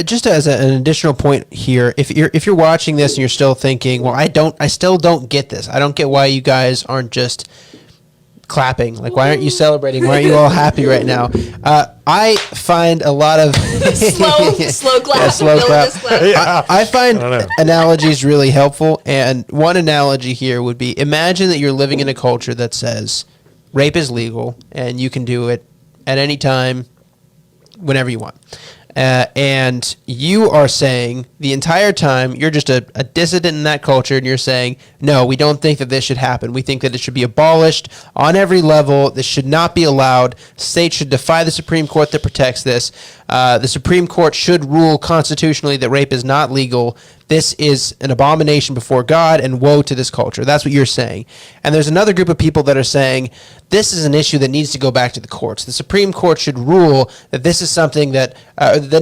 just as an additional point here, if you're watching this and you're still thinking, well, I still don't get this. I don't get why you guys aren't just clapping. Like, why aren't you celebrating? Why aren't you all happy right now? I find a lot of slow clap. Yeah, slow clap. Yeah. I find analogies really helpful, and one analogy here would be: imagine that you're living in a culture that says rape is legal and you can do it at any time, whenever you want. And you are saying the entire time you're just a dissident in that culture, and you're saying, no, we don't think that this should happen. We think that it should be abolished on every level. This should not be allowed. States should defy the Supreme Court that protects this. The Supreme Court should rule constitutionally that rape is not legal. This is an abomination before God, and woe to this culture. That's what you're saying. And there's another group of people that are saying this is an issue that needs to go back to the courts. The Supreme Court should rule that this is something that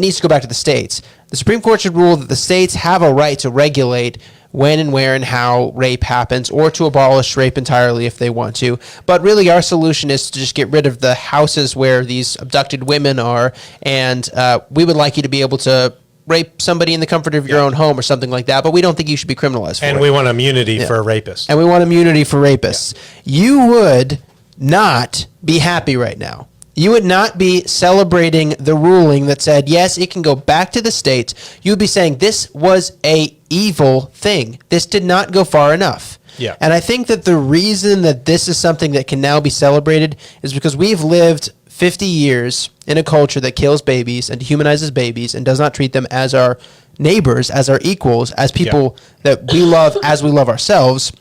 needs to go back to the states. The Supreme Court should rule that the states have a right to regulate when and where and how rape happens, or to abolish rape entirely if they want to. But really our solution is to just get rid of the houses where these abducted women are, and we would like you to be able to rape somebody in the comfort of your own home or something like that, but we don't think you should be criminalized for it. And we want immunity for rapists. And we want immunity for rapists. Yeah. You would not be happy right now. You would not be celebrating the ruling that said, yes, it can go back to the states. You would be saying this was a evil thing. This did not go far enough. Yeah. And I think that the reason that this is something that can now be celebrated is because we've lived 50 years in a culture that kills babies and dehumanizes babies and does not treat them as our neighbors, as our equals, as people that we love as we love ourselves.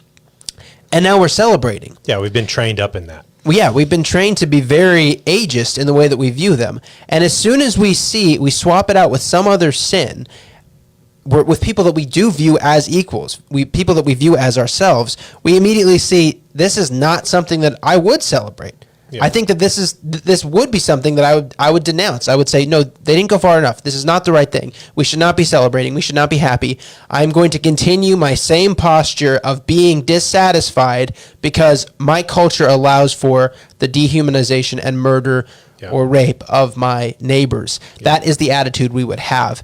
And now we're celebrating. Yeah, we've been trained up in that. Yeah, we've been trained to be very ageist in the way that we view them. And as soon as we swap it out with some other sin, with people that we do view as equals, people that we view as ourselves, we immediately see this is not something that I would celebrate. Yeah. I think that this would be something that I would denounce. I would say, no, they didn't go far enough. This is not the right thing. We should not be celebrating. We should not be happy. I'm going to continue my same posture of being dissatisfied because my culture allows for the dehumanization and murder or rape of my neighbors. Yeah. That is the attitude we would have.